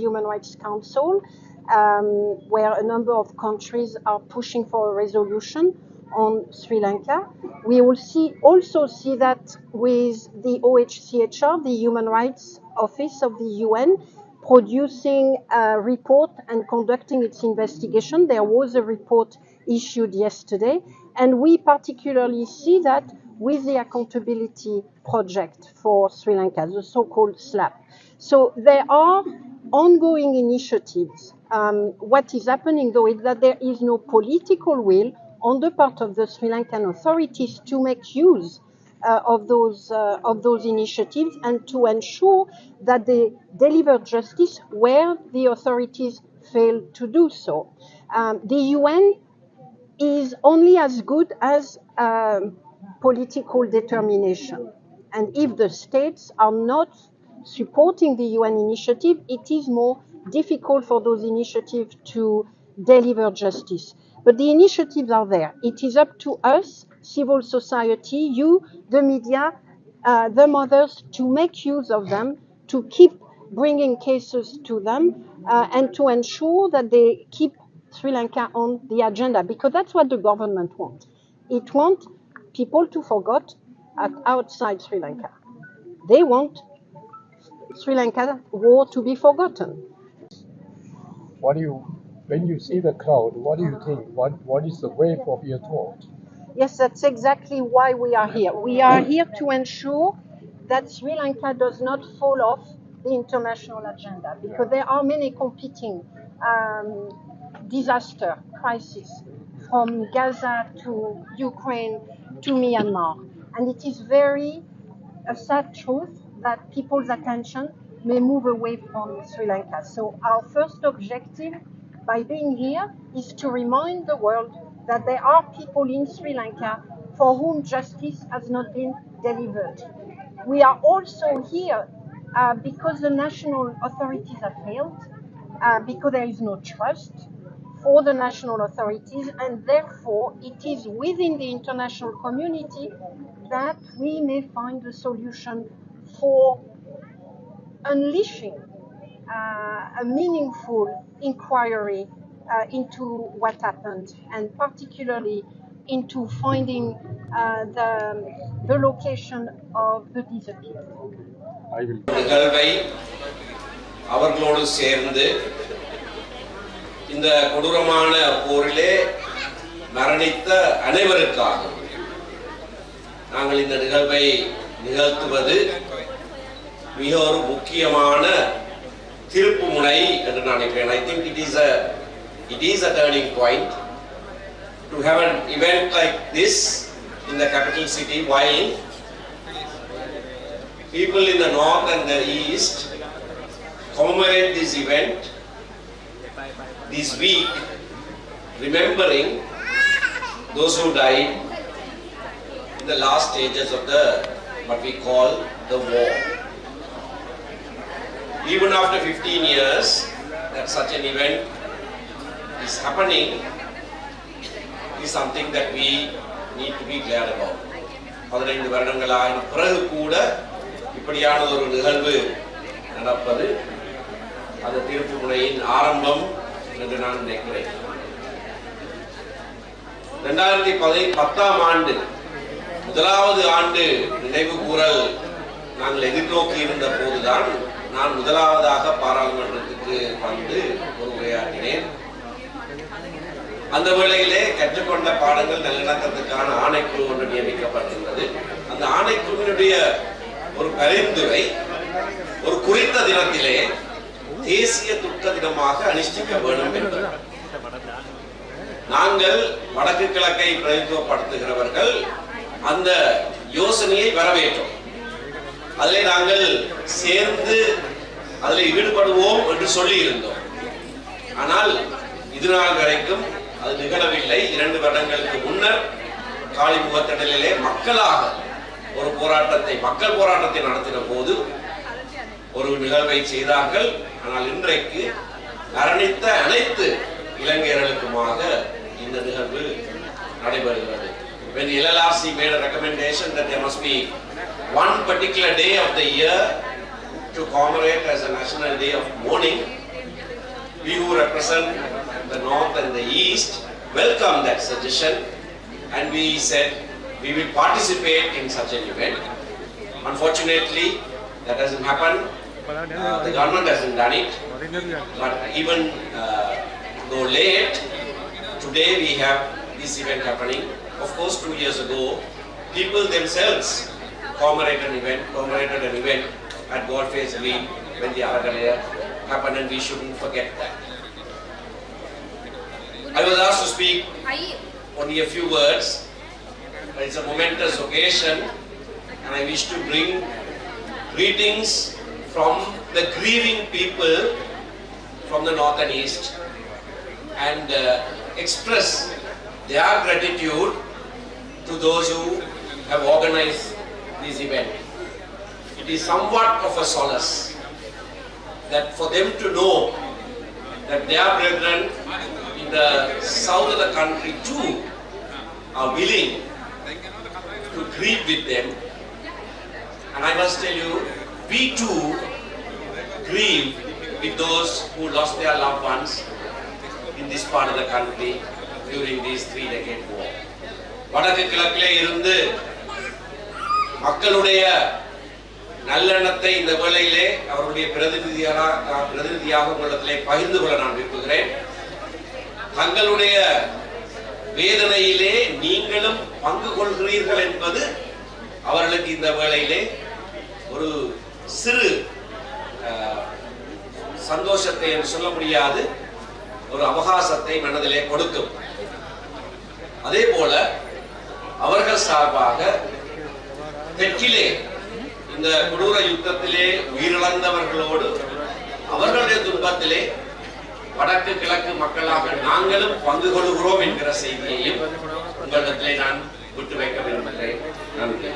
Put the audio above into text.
Human Rights Council, where a number of countries are pushing for a resolution on Sri Lanka. We will also see that with the OHCHR, the Human Rights Office of the UN, producing a report and conducting its investigation. There was a report issued yesterday, and we particularly see that with the Accountability Project for Sri Lanka, the so-called SLAP. So there are ongoing initiatives. What is happening, though, is that there is no political will on the part of the Sri Lankan authorities to make use of those initiatives and to ensure that they deliver justice where the authorities fail to do so. The UN is only as good as political determination, and if the states are not supporting the UN initiative, it is more difficult for those initiatives to deliver justice. But the initiatives are there. It is up to us, civil society, you, the media, the mothers, to make use of them, to keep bringing cases to them, and to ensure that they keep Sri Lanka on the agenda, because that's what the government wants. It wants people to forget outside Sri Lanka. They want Sri Lanka war to be forgotten. When you see the crowd, what do you think? What is the way of your thought? Yes, that's exactly why we are here. We are here to ensure that Sri Lanka does not fall off the international agenda, because there are many competing disaster crises, from Gaza to Ukraine to Myanmar. And it is a sad truth that people's attention may move away from Sri Lanka. So our first objective by being here is to remind the world that there are people in Sri Lanka for whom justice has not been delivered. We are also here because the national authorities have failed, because there is no trust for the national authorities, and therefore it is within the international community that we may find a solution for unleashing a meaningful inquiry into what happened, and particularly into finding the location of the disappeared. நிகழ்வை அவர்களோடு சேர்ந்து இந்த கொடூரமான போரிலே மரணித்த அனைவருக்காக நாங்கள் இந்த நிகழ்வை நிகழ்த்துவது மிக ஒரு முக்கியமான திருப்பு முனை என்று நான் நினைக்கிறேன். I think it is a turning point to have an event like this in the capital city, while people in the north and the east commemorate this event this week, remembering those who died in the last stages of what we call the war. Even after 15 years that such an event is happening is something that we need to be glad about. 15 வருடங்களான பிறகு கூட இப்படியான ஒரு நிகழ்வு நடப்பது அது திருப்பு முனையின் ஆரம்பம் என்று நான் நினைக்கிறேன். 2010ஆம் ஆண்டு முதலாவது ஆண்டு நினைவு கூறல் நாங்கள் எதிர்நோக்கி இருந்த போதுதான் நான் முதலாவதாக பாராளுமன்றத்துக்கு வந்து ஒரு உரையாற்றினேன். அந்த வேளையிலே கற்றுக்கொண்ட பாடங்கள் நல்லிணக்கத்துக்கான ஆணைக்குழு ஒன்று நியமிக்கப்பட்டிருந்தது. அந்த ஆணைக்குழுவினுடைய ஒரு பரிந்துரை ஒரு குறித்த தினத்திலே தேசிய துக்க தினமாக அனுஷ்டிக்க வேண்டும் என்பது. நாங்கள் வடக்கு கிழக்கை பிரதிநிதித்துவப்படுத்துகிறவர்கள் அந்த யோசனையை வரவேற்றோம். அதிலே நாங்கள் சேர்ந்து அதில் ஈடுபடுவோம் என்று சொல்லி இருந்தோம். ஆனால் இதுநாள் வரைக்கும் அது நிகழவில்லை. 2 வருடங்களுக்கு முன்னர் காளிமுகத்திடலிலே மக்களாக ஒரு மக்கள் போராட்டத்தை நடத்தின போது ஒரு நிகழ்வை செய்தார்கள். ஆனால் இன்றைக்கு மரணித்த அனைத்து இலங்கையர்களுக்குமாக இந்த நிகழ்வு நடைபெறுகிறது. When the LLRC made a recommendation that there must be one particular day of the year to commemorate as a national day of mourning, we who represent the North and the East welcome that suggestion, and we said we will participate in such an event. Unfortunately, that hasn't happened. The government hasn't done it. But even though late, today we have this event happening. Of course, 2 years ago, people themselves commemorated an event at Godface Green when the Aragalaya happened, and we shouldn't forget that. I was asked to speak only a few words, but it's a momentous occasion, and I wish to bring greetings from the grieving people from the North and East, and express their gratitude to those who have organized this event. It is somewhat of a solace that for them to know that their brethren in the south of the country too are willing to grieve with them. And I must tell you, we too grieve with those who lost their loved ones in this part of the country during this 3-decade war. வடக்கு கிழக்கிலே இருந்து மக்களுடைய நல்லெண்ணத்தை இந்த வேளையிலே அவருடைய பிரதிநிதியாக உங்களிடத்திலே பகிர்ந்து கொள்ள நான் விரும்புகிறேன். தங்களுடைய வேதனையிலே நீங்களும் பங்கு கொள்கிறீர்கள் என்பது அவர்களுக்கு இந்த வேளையிலே ஒரு சிறு சந்தோஷத்தை என்று சொல்ல முடியாது, ஒரு அவகாசத்தை மனதிலே கொடுக்கும். அதே போல அவர்கள் சார்பாக தெற்கிலே இந்த கொடூர யுத்தத்திலே உயிரிழந்தவர்களோடு அவர்களுடைய துன்பத்திலே வடக்கு கிழக்கு மக்களாக நாங்களும் பங்கு கொள்கிறோம் என்கிற செய்தியையும் உங்களிடத்திலே நான் விட்டு வைக்க விரும்புகிறேன். நன்றி.